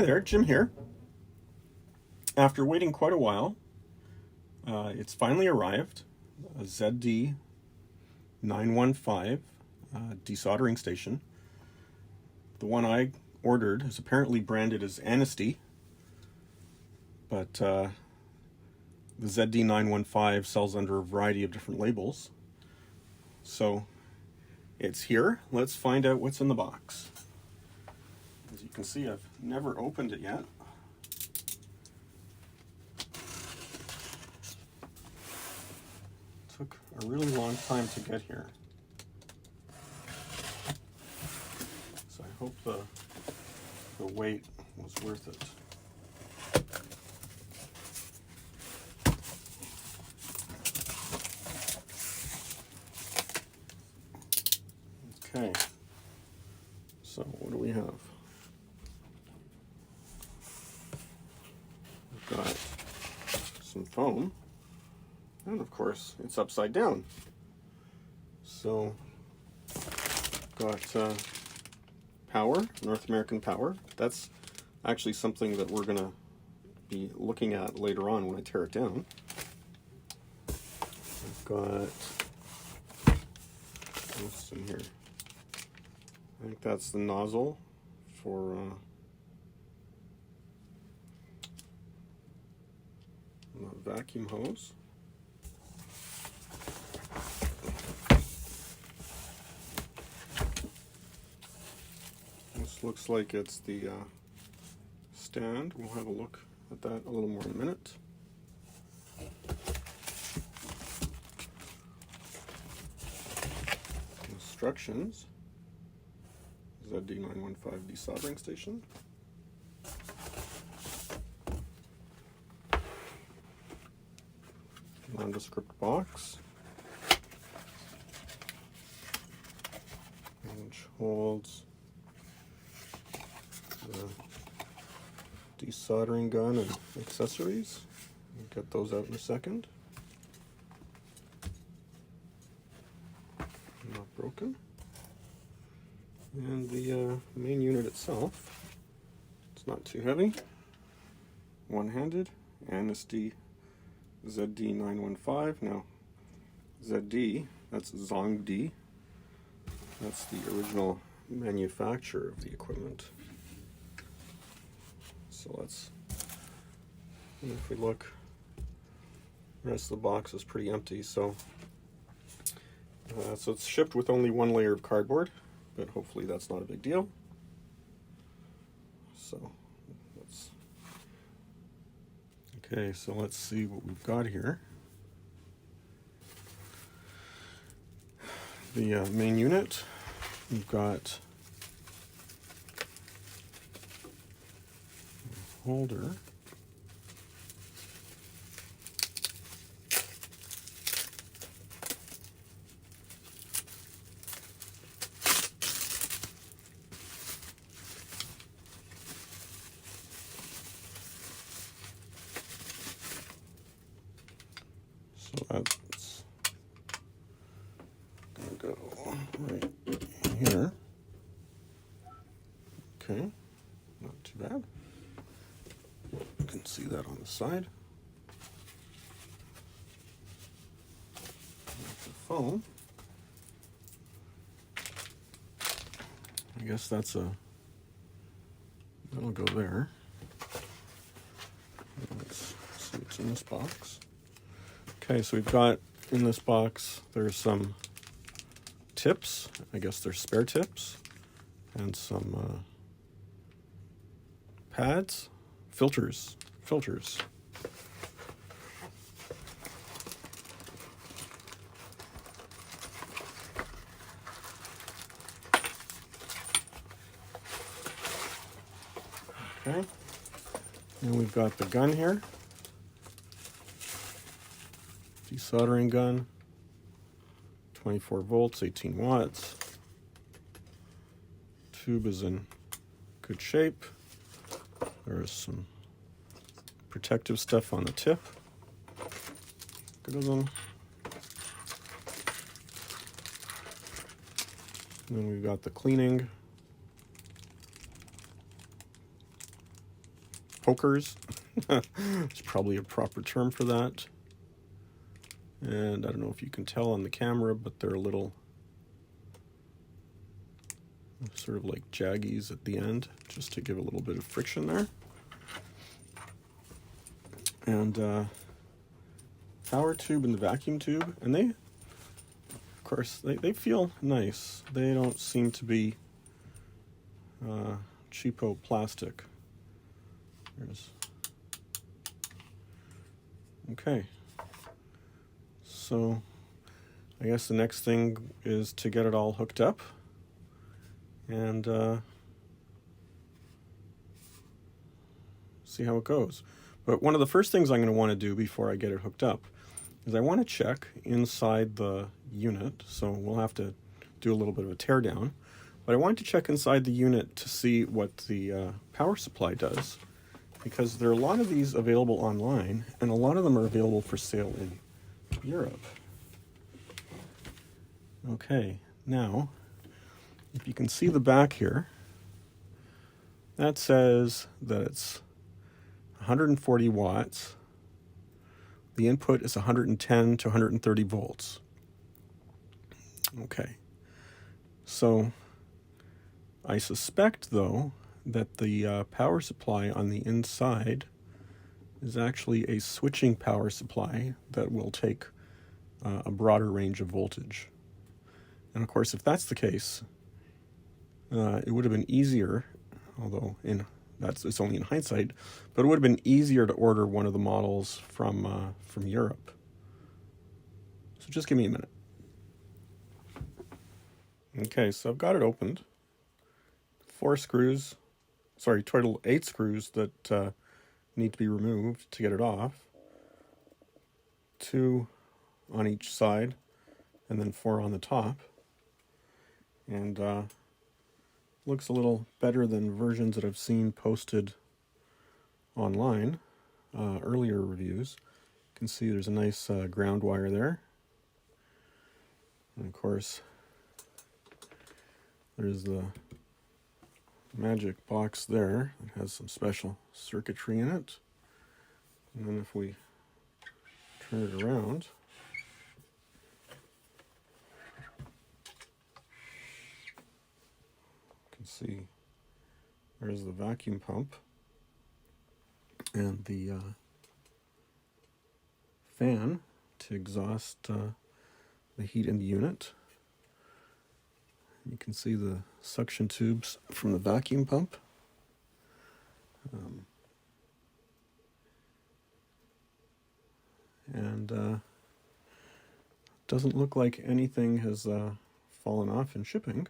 Hi there, Jim here. After waiting quite a while, it's finally arrived, a ZD-915 desoldering station. The one I ordered is apparently branded as Anesty, but the ZD-915 sells under a variety of different labels. So it's here. Let's find out what's in the box. As you can see, I've never opened it yet. Took a really long time to get here. So I hope the wait was worth it. Okay, so what do we have? We've got some foam, and of course it's upside down. So got power, North American power. That's actually something that we're gonna be looking at later on when I tear it down. I've got, what's in here? I think that's the nozzle for the vacuum hose. This looks like it's the stand. We'll have a look at that a little more in a minute. Instructions. ZD-915 Desoldering Station. Nondescript box, which holds the desoldering gun and accessories. We'll get those out in a second. Not broken. And the main unit itself, it's not too heavy, one-handed, Anesty ZD-915. Now, ZD, that's Zhong D. That's the original manufacturer of the equipment. So let's, if we look, the rest of the box is pretty empty. So it's shipped with only one layer of cardboard, but hopefully that's not a big deal. So let's see what we've got here. The main unit, we've got a holder. So that's gonna go right here. Okay, not too bad. You can see that on the side. The foam. I guess that'll go there. Let's see what's in this box. Okay, so we've got in this box, there's some tips, I guess they're spare tips, and some pads, filters. Okay, and we've got the gun here. Desoldering gun, 24 volts, 18 watts. Tube is in good shape. There is some protective stuff on the tip. Good of them. And then we've got the cleaning pokers. It's probably a proper term for that. And I don't know if you can tell on the camera, but they're a little sort of like jaggies at the end, just to give a little bit of friction there. And power tube and the vacuum tube, and they, of course, they feel nice. They don't seem to be cheapo plastic. Okay. So I guess the next thing is to get it all hooked up and see how it goes. But one of the first things I'm going to want to do before I get it hooked up is I want to check inside the unit. So we'll have to do a little bit of a teardown. But I want to check inside the unit to see what the power supply does, because there are a lot of these available online, and a lot of them are available for sale in Europe. Okay, now, if you can see the back here, that says that it's 140 watts. The input is 110 to 130 volts. Okay, so I suspect, though, that the power supply on the inside is actually a switching power supply that will take a broader range of voltage. And of course, if that's the case, it would have been easier, although it's only in hindsight, but it would have been easier to order one of the models from Europe. So just give me a minute. Okay, so I've got it opened. 4 screws, sorry, total 8 screws that need to be removed to get it off. 2 on each side, and then 4 on the top. And looks a little better than versions that I've seen posted online, earlier reviews. You can see there's a nice ground wire there. And of course, there's the magic box there. It has some special circuitry in it. And then if we turn it around, you can see there's the vacuum pump and the fan to exhaust the heat in the unit. You can see the suction tubes from the vacuum pump. And doesn't look like anything has fallen off in shipping,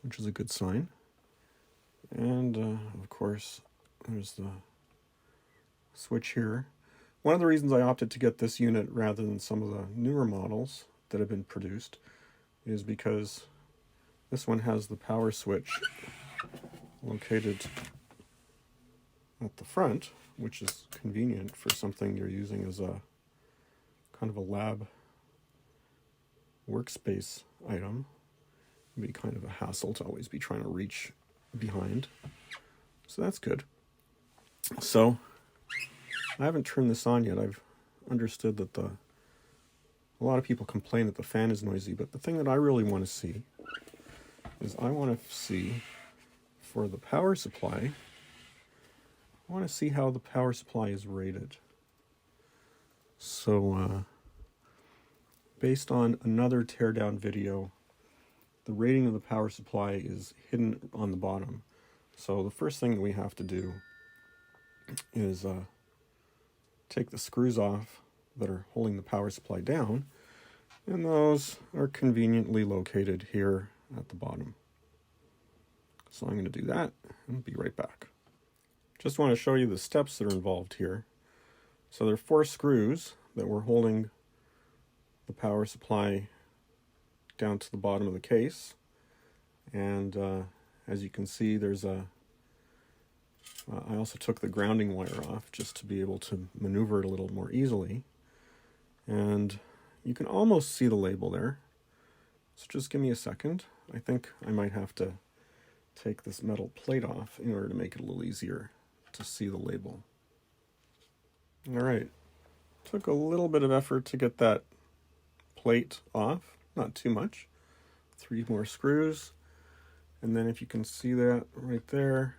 which is a good sign. And of course, there's the switch here. One of the reasons I opted to get this unit rather than some of the newer models that have been produced is because this one has the power switch located at the front, which is convenient for something you're using as a kind of a lab workspace item. It'd be kind of a hassle to always be trying to reach behind. So that's good. So I haven't turned this on yet. I've understood that a lot of people complain that the fan is noisy, but the thing that I really want to see is I want to see for the power supply, I want to see how the power supply is rated. So based on another teardown video, the rating of the power supply is hidden on the bottom. So the first thing that we have to do is take the screws off that are holding the power supply down, and those are conveniently located here at the bottom. So I'm going to do that and be right back. Just want to show you the steps that are involved here. So there are 4 screws that were holding the power supply down to the bottom of the case, and as you can see, there's I also took the grounding wire off just to be able to maneuver it a little more easily, and you can almost see the label there. So just give me a second. I think I might have to take this metal plate off in order to make it a little easier to see the label. All right, took a little bit of effort to get that plate off, not too much. 3 more screws, and then if you can see that right there,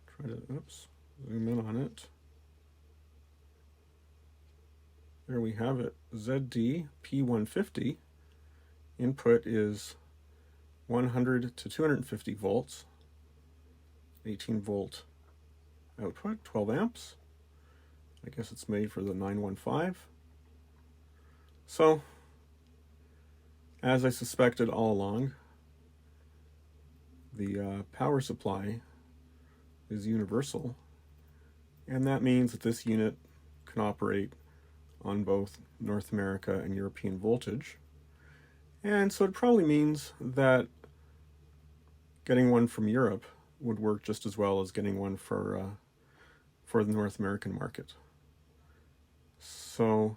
try to, oops, zoom in on it. There we have it, ZD-915. Input is 100 to 250 volts, 18 volt output, 12 amps. I guess it's made for the 915. So, as I suspected all along, the power supply is universal, and that means that this unit can operate on both North America and European voltage. And so it probably means that getting one from Europe would work just as well as getting one for the North American market. So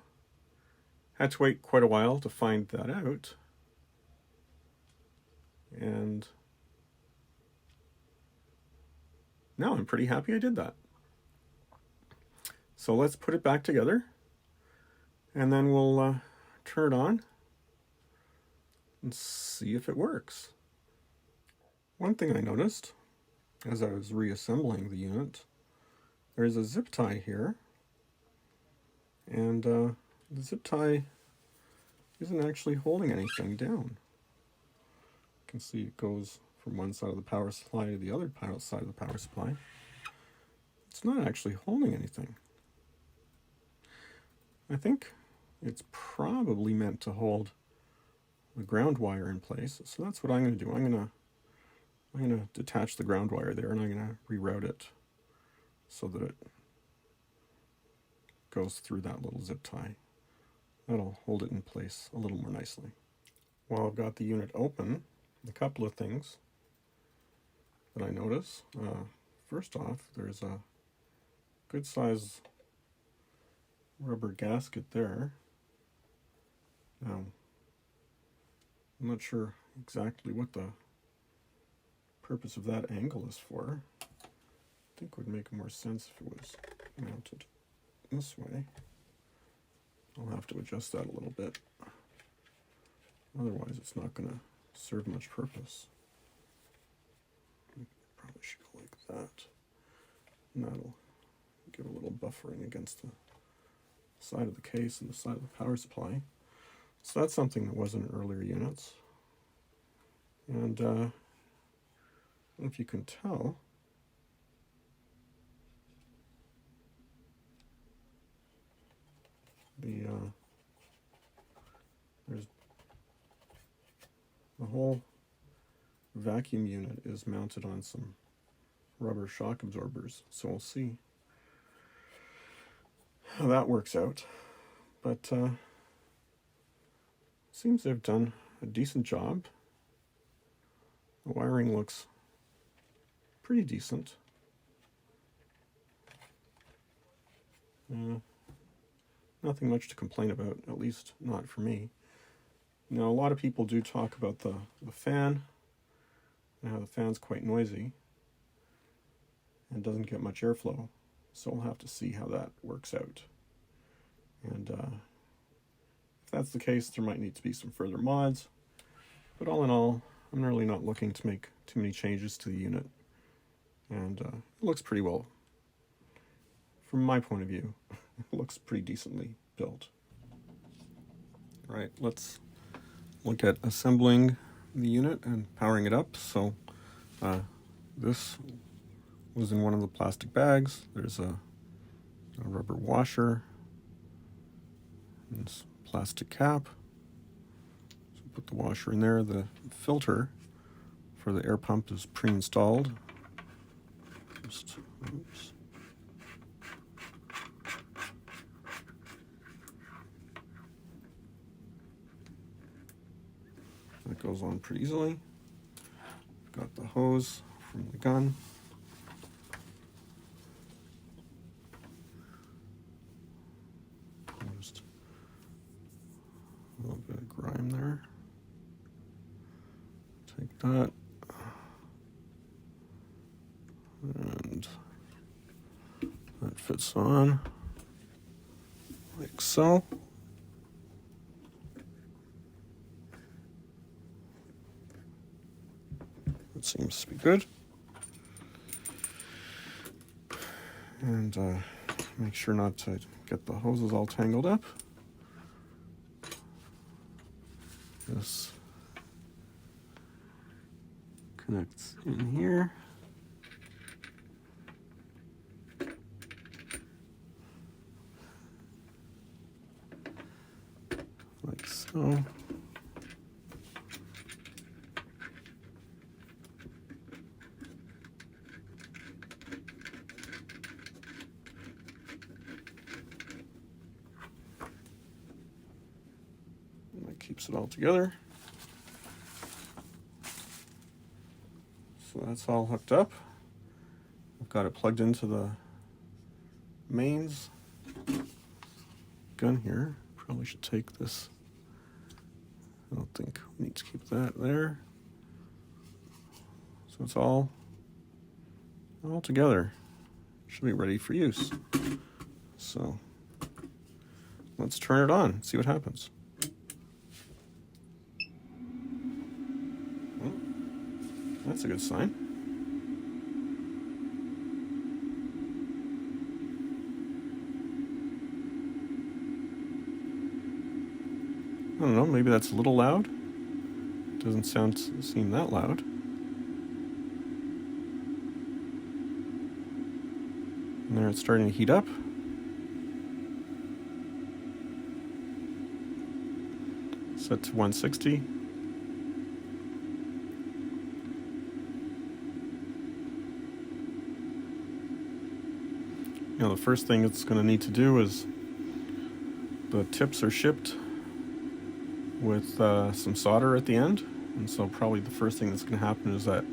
had to wait quite a while to find that out. And now I'm pretty happy I did that. So let's put it back together, and then we'll turn it on and see if it works. One thing I noticed as I was reassembling the unit, there's a zip tie here, and the zip tie isn't actually holding anything down. You can see it goes from one side of the power supply to the other side of the power supply. It's not actually holding anything. I think it's probably meant to hold the ground wire in place. So that's what I'm going to do. I'm going to detach the ground wire there, and I'm going to reroute it so that it goes through that little zip tie. That'll hold it in place a little more nicely. While I've got the unit open, a couple of things that I notice. First off, there's a good size rubber gasket there. Now, I'm not sure exactly what the purpose of that angle is for. I think it would make more sense if it was mounted this way. I'll have to adjust that a little bit. Otherwise, it's not going to serve much purpose. Probably should go like that. And that'll give a little buffering against the side of the case and the side of the power supply. So that's something that wasn't in earlier units. And I don't know if you can tell, there's the whole vacuum unit is mounted on some rubber shock absorbers, so we'll see how that works out. But seems they've done a decent job. The wiring looks pretty decent. Nothing much to complain about, at least not for me. Now, a lot of people do talk about the fan, and how the fan's quite noisy and doesn't get much airflow, so we'll have to see how that works out. And if that's the case, there might need to be some further mods, but all in all, I'm really not looking to make too many changes to the unit, and it looks pretty well. From my point of view, it looks pretty decently built. All right, let's look at assembling the unit and powering it up. So this was in one of the plastic bags. There's a rubber washer and this plastic cap. So put the washer in there. The filter for the air pump is pre-installed. Just, oops. That goes on pretty easily. Got the hose from the gun. Just a little bit of grime there. Take that. rivets on, like so. That seems to be good. And make sure not to get the hoses all tangled up. This connects in here. Like so. That keeps it all together. So that's all hooked up. I've got it plugged into the mains gun here. Probably should take this. I don't think we need to keep that there. So it's all together. Should be ready for use. So let's turn it on, see what happens. Well, that's a good sign. I don't know, maybe that's a little loud. Doesn't seem that loud. And there it's starting to heat up. Set to 160. You know, the first thing it's going to need to do is the tips are shipped with some solder at the end, and so probably the first thing that's going to happen is that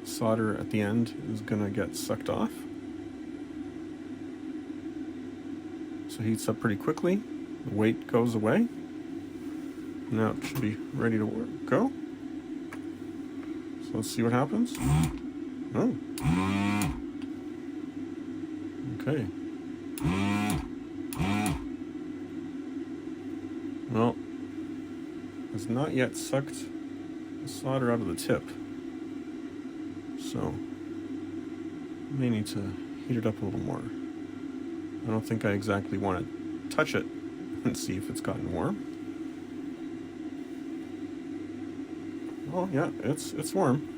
solder at the end is going to get sucked off. So it heats up pretty quickly, the weight goes away. Now it should be ready to go. So let's see what happens. Oh. Okay. Well, it's not yet sucked the solder out of the tip. So, may need to heat it up a little more. I don't think I exactly want to touch it and see if it's gotten warm. Oh yeah, it's warm.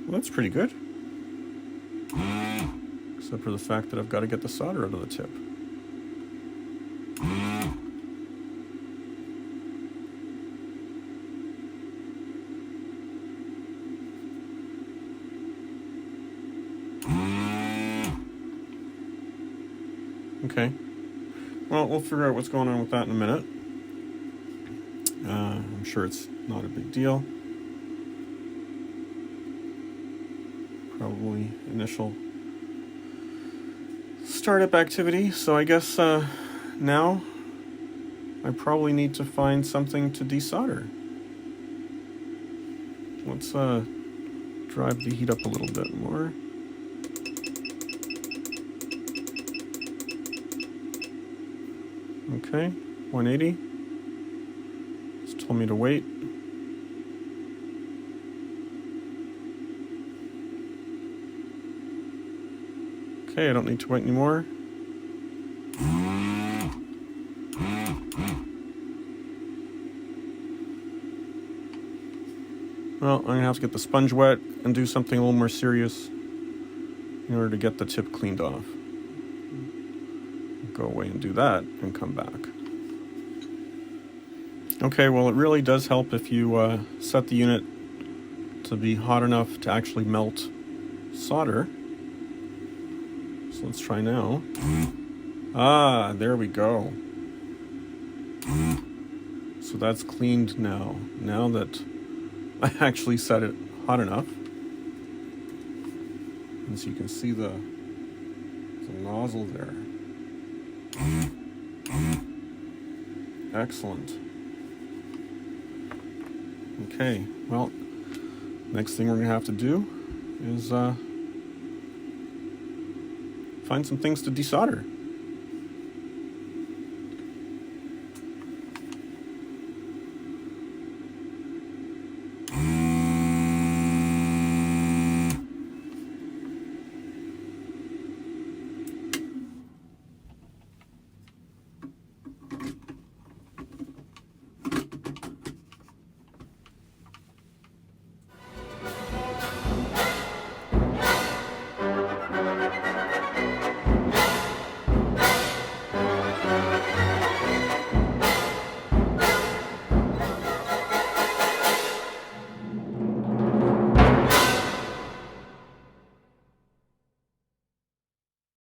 Well, that's pretty good. Except for the fact that I've got to get the solder out of the tip. Okay. Well, we'll figure out what's going on with that in a minute. I'm sure it's not a big deal. Probably initial startup activity. So I guess now I probably need to find something to desolder. Let's drive the heat up a little bit more. Okay, 180. It's told me to wait. Okay, I don't need to wait anymore. Well, I'm gonna have to get the sponge wet and do something a little more serious in order to get the tip cleaned off. Go away and do that and come back. Okay, well, it really does help if you set the unit to be hot enough to actually melt solder. So let's try now. Ah, there we go. So that's cleaned now. Now that I actually set it hot enough. And so you can see the nozzle there. Excellent. Okay, well, next thing we're going to have to do is find some things to desolder.